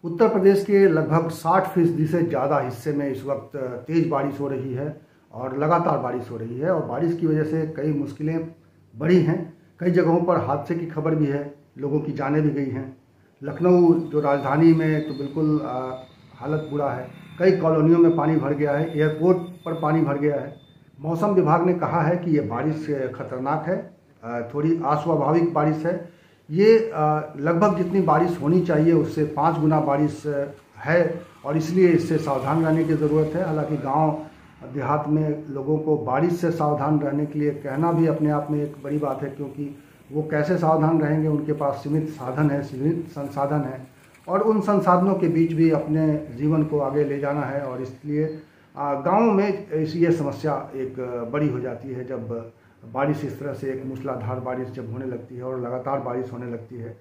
उत्तर प्रदेश के लगभग 60% से ज़्यादा हिस्से में इस वक्त तेज़ बारिश हो रही है और लगातार बारिश हो रही है और बारिश की वजह से कई मुश्किलें बढ़ी हैं। कई जगहों पर हादसे की खबर भी है, लोगों की जानें भी गई हैं। लखनऊ जो राजधानी में तो बिल्कुल हालत बुरा है, कई कॉलोनियों में पानी भर गया है, एयरपोर्ट पर पानी भर गया है। मौसम विभाग ने कहा है कि ये बारिश खतरनाक है, थोड़ी अस्वाभाविक बारिश है। ये लगभग जितनी बारिश होनी चाहिए उससे 5 गुना बारिश है और इसलिए इससे सावधान रहने की ज़रूरत है। हालांकि गांव देहात में लोगों को बारिश से सावधान रहने के लिए कहना भी अपने आप में एक बड़ी बात है, क्योंकि वो कैसे सावधान रहेंगे, उनके पास सीमित साधन है, सीमित संसाधन है और उन संसाधनों के बीच भी अपने जीवन को आगे ले जाना है। और इसलिए गाँव में ये समस्या एक बड़ी हो जाती है जब बारिश इस तरह से एक मूसलाधार बारिश जब होने लगती है और लगातार बारिश होने लगती है।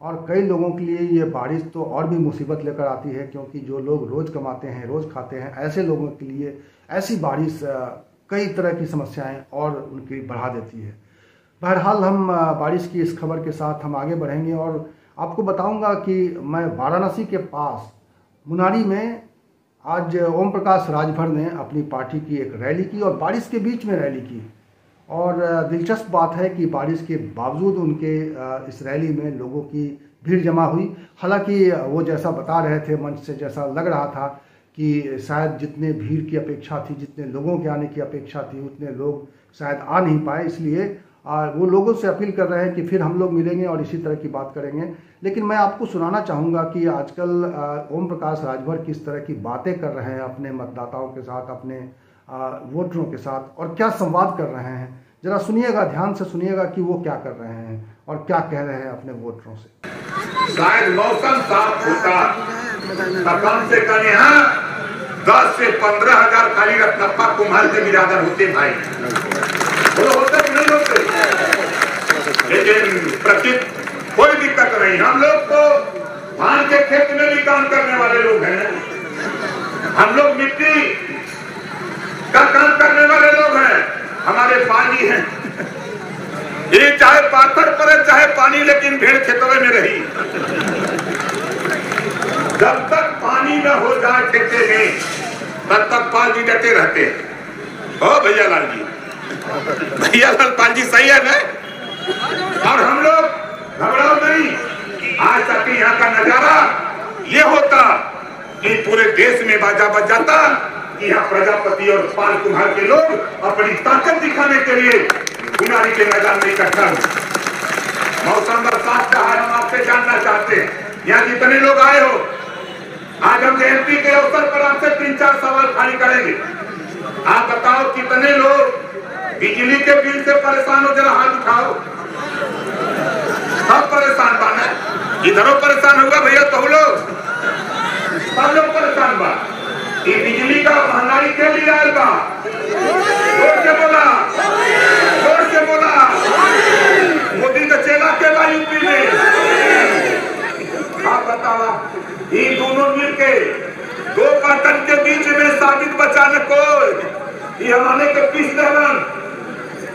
और कई लोगों के लिए ये बारिश तो और भी मुसीबत लेकर आती है, क्योंकि जो लोग रोज़ कमाते हैं, रोज़ खाते हैं, ऐसे लोगों के लिए ऐसी बारिश कई तरह की समस्याएं और उनकी बढ़ा देती है। बहरहाल हम बारिश की इस खबर के साथ हम आगे बढ़ेंगे और आपको बताऊंगा कि मैं वाराणसी के पास मुनारी में आज ओम प्रकाश राजभर ने अपनी पार्टी की एक रैली की और बारिश के बीच में रैली की। और दिलचस्प बात है कि बारिश के बावजूद उनके इस रैली में लोगों की भीड़ जमा हुई। हालांकि वो जैसा बता रहे थे, मंच से जैसा लग रहा था कि शायद जितने भीड़ की अपेक्षा थी, जितने लोगों के आने की अपेक्षा थी, उतने लोग शायद आ नहीं पाए। इसलिए वो लोगों से अपील कर रहे हैं कि फिर हम लोग मिलेंगे और इसी तरह की बात करेंगे। लेकिन मैं आपको सुनाना चाहूँगा कि आजकल ओम प्रकाश राजभर किस तरह की बातें कर रहे हैं अपने मतदाताओं के साथ, अपने वोटरों के साथ, और क्या संवाद कर रहे हैं। जरा सुनिएगा, ध्यान से सुनिएगा कि वो क्या कर रहे हैं और क्या कह रहे हैं अपने वोटरों से। शायद मौसम साफ होता तो कम से कम यहाँ 10 से 15 हजार खाली रत्नप्पा कुम्हार के बिरादर होते भाई, वो होते कि नहीं होते। लेकिन प्रकृति कोई दिक्कत नहीं, हम लोग तो धान के खेत में भी काम करने वाले लोग हैं, हम लोग मिट्टी का काम करने वाले लोग हैं, हमारे पानी है, ये चाहे पाथर पड़े चाहे पानी, लेकिन भेड़ खेतों में रही। जब तक पानी न हो जाए खेते में तब तक पाल जी डटे रहते हैं। ओ भैया लाल जी, भैया लाल पाल जी सही है ना। और हम लोग घबराओ नहीं। आज तक यहाँ का नजारा ये होता कि पूरे देश में बाजा बज जाता कि यहाँ प्रजापति और पाल कुम्हार के लोग अपनी ताकत दिखाने के लिए मुनारी के मैदान में इकट्ठा हुए। मौसम बरसात का है, हम आपसे जानना चाहते हैं, यहाँ जितने लोग आए हो, आज हम जयंती के अवसर पर आपसे 3-4 सवाल खाली करेंगे। आप बताओ कितने लोग बिजली के बिल से परेशान हो, जरा हाथ उठाओ। सब परेशान बाना, इधरों परेशान होगा भैया, तो लोग सब लोग परेशान बा। ये बिजली का महंगाई के लिए आएगा, जोर से बोला, जोर से बोला। मोदी का चेला के ला यूपी में। आप बतावा, ये दोनों मिलके 2 कार्टन के बीच में साबित बचाने को ये हमारे के पीस दहलन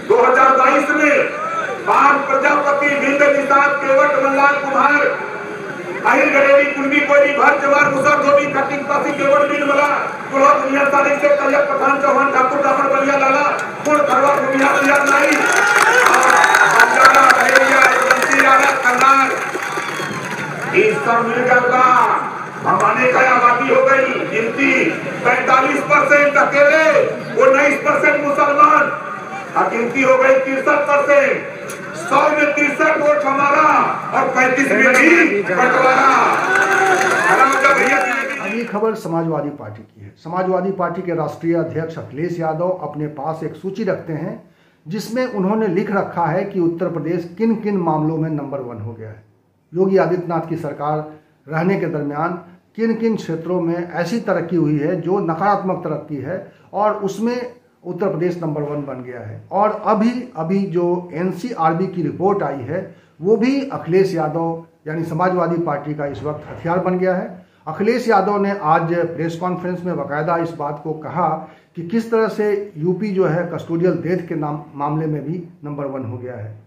2022 में पाल प्रजापति भिंड निषाद केवट मल्लार कुम्हार अहिर गरेवी कुंडी कोई भर जवार मुसर धोबी कटिंग पासी केवट बिन मला कुला दुनिया तारीख से कलिया पठान चौहान ठाकुर दामन बलिया लाला कुल भरवा दुनिया बलिया लाई बंजारा भैया बंसी राणा कन्नार इस सब मिल जाएगा। हमारे का आबादी हो गई गिनती 45% अकेले, 19% मुसलमान, गिनती हो गई 63%। 100 में 63 वोट हमारा और 35 में भी बंटवारा। अगली खबर समाजवादी पार्टी की है। समाजवादी पार्टी के राष्ट्रीय अध्यक्ष अखिलेश यादव अपने पास एक सूची रखते हैं जिसमें उन्होंने लिख रखा है कि उत्तर प्रदेश किन किन मामलों में नंबर 1 हो गया है। योगी आदित्यनाथ की सरकार रहने के दरमियान किन किन क्षेत्रों में ऐसी तरक्की हुई है जो नकारात्मक तरक्की है और उसमें उत्तर प्रदेश नंबर 1 बन गया है। और अभी जो NCRB की रिपोर्ट आई है वो भी अखिलेश यादव यानी समाजवादी पार्टी का इस वक्त हथियार बन गया है। अखिलेश यादव ने आज प्रेस कॉन्फ्रेंस में बाकायदा इस बात को कहा कि किस तरह से यूपी जो है कस्टोडियल डेथ के मामले में भी नंबर 1 हो गया है।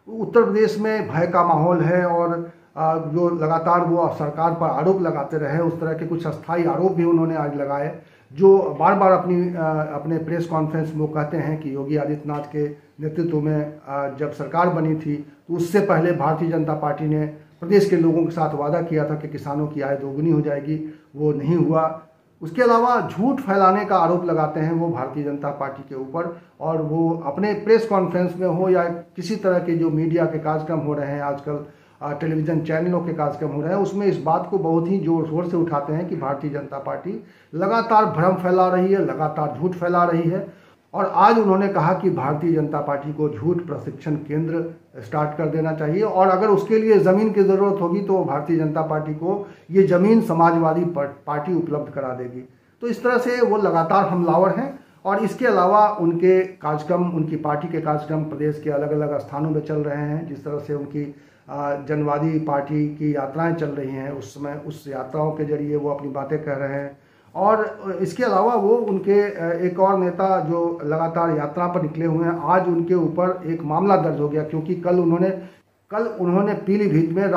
उत्तर प्रदेश में भय का माहौल है और जो लगातार वो सरकार पर आरोप लगाते रहे, उस तरह के कुछ अस्थायी आरोप भी उन्होंने आज लगाए, जो बार बार अपने प्रेस कॉन्फ्रेंस में वो कहते हैं कि योगी आदित्यनाथ के नेतृत्व में जब सरकार बनी थी तो उससे पहले भारतीय जनता पार्टी ने प्रदेश के लोगों के साथ वादा किया था कि किसानों की आय दोगुनी हो जाएगी, वो नहीं हुआ। उसके अलावा झूठ फैलाने का आरोप लगाते हैं वो भारतीय जनता पार्टी के ऊपर, और वो अपने प्रेस कॉन्फ्रेंस में हो या किसी तरह के जो मीडिया के कार्यक्रम हो रहे हैं आजकल, टेलीविज़न चैनलों के कार्यक्रम हो रहे हैं, उसमें इस बात को बहुत ही जोर शोर से उठाते हैं कि भारतीय जनता पार्टी लगातार भ्रम फैला रही है, लगातार झूठ फैला रही है। और आज उन्होंने कहा कि भारतीय जनता पार्टी को झूठ प्रशिक्षण केंद्र स्टार्ट कर देना चाहिए, और अगर उसके लिए ज़मीन की ज़रूरत होगी तो भारतीय जनता पार्टी को ये ज़मीन समाजवादी पार्टी उपलब्ध करा देगी। तो इस तरह से वो लगातार हमलावर हैं। और इसके अलावा उनके कार्यक्रम, उनकी पार्टी के कार्यक्रम प्रदेश के अलग अलग स्थानों में चल रहे हैं। जिस तरह से उनकी जनवादी पार्टी की यात्राएं चल रही हैं, उस समय उस यात्राओं के जरिए वो अपनी बातें कह रहे हैं। और इसके अलावा वो उनके एक और नेता जो लगातार यात्रा पर निकले हुए हैं, आज उनके ऊपर एक मामला दर्ज हो गया, क्योंकि कल उन्होंने पीलीभीत में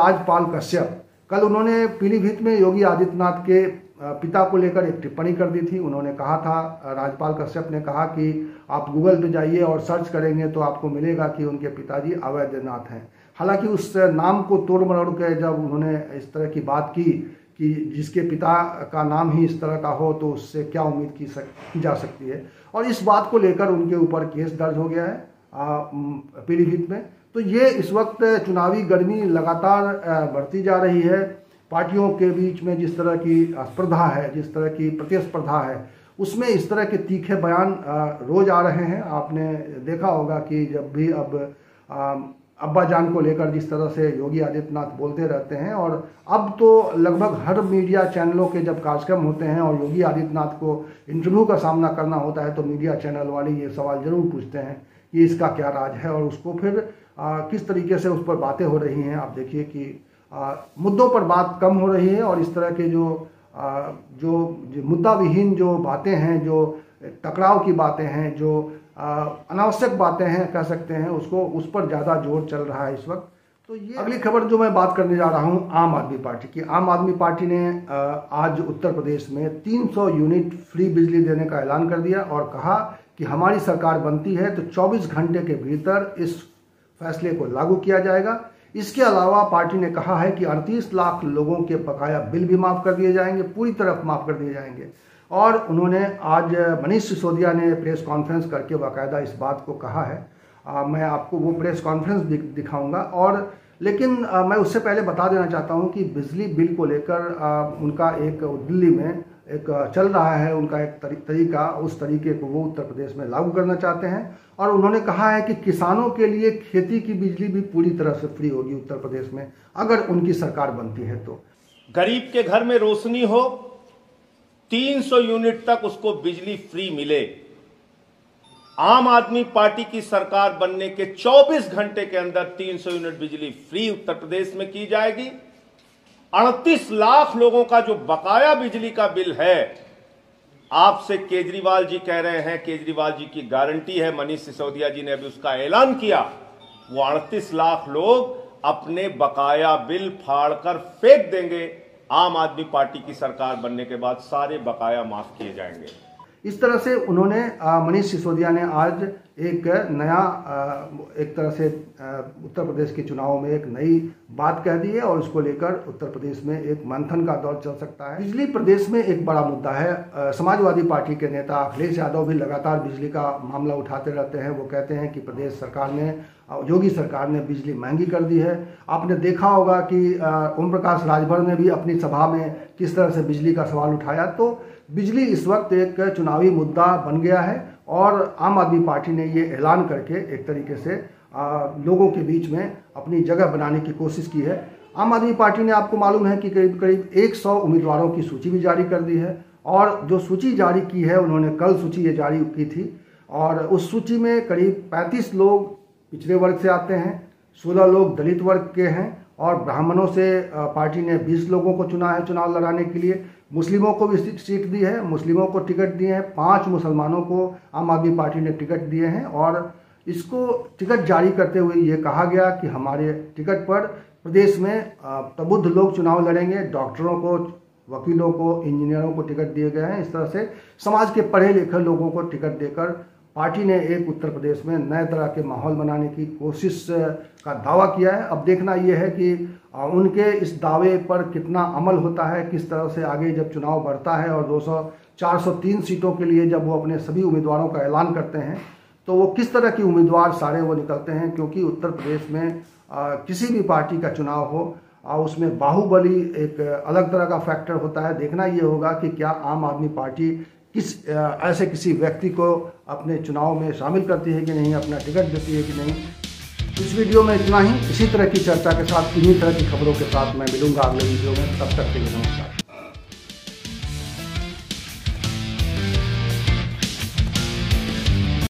कल उन्होंने पीलीभीत में योगी आदित्यनाथ के पिता को लेकर एक टिप्पणी कर दी थी। उन्होंने कहा था, राजपाल कश्यप ने कहा कि आप गूगल पे जाइए और सर्च करेंगे तो आपको मिलेगा कि उनके पिताजी अवैधनाथ हैं। हालांकि उस नाम को तोड़ मरोड़ के जब उन्होंने इस तरह की बात की कि जिसके पिता का नाम ही इस तरह का हो तो उससे क्या उम्मीद की जा सकती है, और इस बात को लेकर उनके ऊपर केस दर्ज हो गया है पीलीभीत में। तो ये इस वक्त चुनावी गर्मी लगातार बढ़ती जा रही है। पार्टियों के बीच में जिस तरह की स्पर्धा है, जिस तरह की प्रतिस्पर्धा है, उसमें इस तरह के तीखे बयान रोज आ रहे हैं। आपने देखा होगा कि जब भी अब अब्बा जान को लेकर जिस तरह से योगी आदित्यनाथ बोलते रहते हैं, और अब तो लगभग हर मीडिया चैनलों के जब कार्यक्रम होते हैं और योगी आदित्यनाथ को इंटरव्यू का सामना करना होता है तो मीडिया चैनल वाले ये सवाल जरूर पूछते हैं कि इसका क्या राज है, और उसको फिर किस तरीके से उस पर बातें हो रही हैं। आप देखिए कि मुद्दों पर बात कम हो रही है, और इस तरह के जो मुद्दा विहीन जो बातें हैं, जो टकराव की बातें हैं, जो अनावश्यक बातें हैं कह सकते हैं, उस पर ज़्यादा जोर चल रहा है इस वक्त। तो ये अगली खबर जो मैं बात करने जा रहा हूँ आम आदमी पार्टी की। आम आदमी पार्टी ने आज उत्तर प्रदेश में 300 यूनिट फ्री बिजली देने का ऐलान कर दिया और कहा कि हमारी सरकार बनती है तो 24 घंटे के भीतर इस फैसले को लागू किया जाएगा। इसके अलावा पार्टी ने कहा है कि 38 लाख लोगों के बकाया बिल भी माफ़ कर दिए जाएंगे, पूरी तरह माफ़ कर दिए जाएंगे। और उन्होंने आज मनीष सिसोदिया ने प्रेस कॉन्फ्रेंस करके बाकायदा इस बात को कहा है। मैं आपको वो प्रेस कॉन्फ्रेंस दिखाऊंगा, और लेकिन मैं उससे पहले बता देना चाहता हूं कि बिजली बिल को लेकर उनका एक दिल्ली में एक चल रहा है, उनका एक तरीका, उस तरीके को वो उत्तर प्रदेश में लागू करना चाहते हैं। और उन्होंने कहा है कि किसानों के लिए खेती की बिजली भी पूरी तरह से फ्री होगी उत्तर प्रदेश में, अगर उनकी सरकार बनती है तो। गरीब के घर में रोशनी हो, 300 यूनिट तक उसको बिजली फ्री मिले। आम आदमी पार्टी की सरकार बनने के 24 घंटे के अंदर 300 यूनिट बिजली फ्री उत्तर प्रदेश में की जाएगी। 38 लाख लोगों का जो बकाया बिजली का बिल है, आपसे केजरीवाल जी कह रहे हैं, केजरीवाल जी की गारंटी है, मनीष सिसोदिया जी ने अभी उसका ऐलान किया, वो 38 लाख लोग अपने बकाया बिल फाड़कर फेंक देंगे। आम आदमी पार्टी की सरकार बनने के बाद सारे बकाया माफ किए जाएंगे। इस तरह से उन्होंने मनीष सिसोदिया ने आज एक नया एक तरह से उत्तर प्रदेश के चुनाव में एक नई बात कह दी है, और उसको लेकर उत्तर प्रदेश में एक मंथन का दौर चल सकता है। बिजली प्रदेश में एक बड़ा मुद्दा है। समाजवादी पार्टी के नेता अखिलेश यादव भी लगातार बिजली का मामला उठाते रहते हैं। वो कहते हैं कि प्रदेश सरकार ने, योगी सरकार ने बिजली महंगी कर दी है। आपने देखा होगा कि ओम प्रकाश राजभर ने भी अपनी सभा में किस तरह से बिजली का सवाल उठाया। तो बिजली इस वक्त एक चुनावी मुद्दा बन गया है, और आम आदमी पार्टी ने ये ऐलान करके एक तरीके से लोगों के बीच में अपनी जगह बनाने की कोशिश की है। आम आदमी पार्टी ने, आपको मालूम है कि करीब करीब 100 उम्मीदवारों की सूची भी जारी कर दी है, और जो सूची जारी की है, उन्होंने कल सूची ये जारी की थी, और उस सूची में करीब 35 लोग पिछड़े वर्ग से आते हैं, 16 लोग दलित वर्ग के हैं, और ब्राह्मणों से पार्टी ने 20 लोगों को चुना है चुनाव लड़ाने के लिए। मुस्लिमों को भी सीट दी है, मुस्लिमों को टिकट दिए हैं, 5 मुसलमानों को आम आदमी पार्टी ने टिकट दिए हैं। और इसको टिकट जारी करते हुए ये कहा गया कि हमारे टिकट पर प्रदेश में प्रबुद्ध लोग चुनाव लड़ेंगे। डॉक्टरों को, वकीलों को, इंजीनियरों को टिकट दिए गए हैं। इस तरह से समाज के पढ़े लिखे लोगों को टिकट देकर पार्टी ने एक उत्तर प्रदेश में नए तरह के माहौल बनाने की कोशिश का दावा किया है। अब देखना यह है कि उनके इस दावे पर कितना अमल होता है, किस तरह से आगे जब चुनाव बढ़ता है और 403 सीटों के लिए जब वो अपने सभी उम्मीदवारों का ऐलान करते हैं तो वो किस तरह की उम्मीदवार सारे वो निकलते हैं। क्योंकि उत्तर प्रदेश में किसी भी पार्टी का चुनाव हो उसमें बाहुबली एक अलग तरह का फैक्टर होता है। देखना ये होगा कि क्या आम आदमी पार्टी ऐसे किसी व्यक्ति को अपने चुनाव में शामिल करती है कि नहीं, अपना टिकट देती है कि नहीं। इस वीडियो में इतना ही। इसी तरह की चर्चा के साथ, इन्हीं तरह की खबरों के साथ मैं मिलूंगा अगले वीडियो में। तब तक के लिए नमस्कार।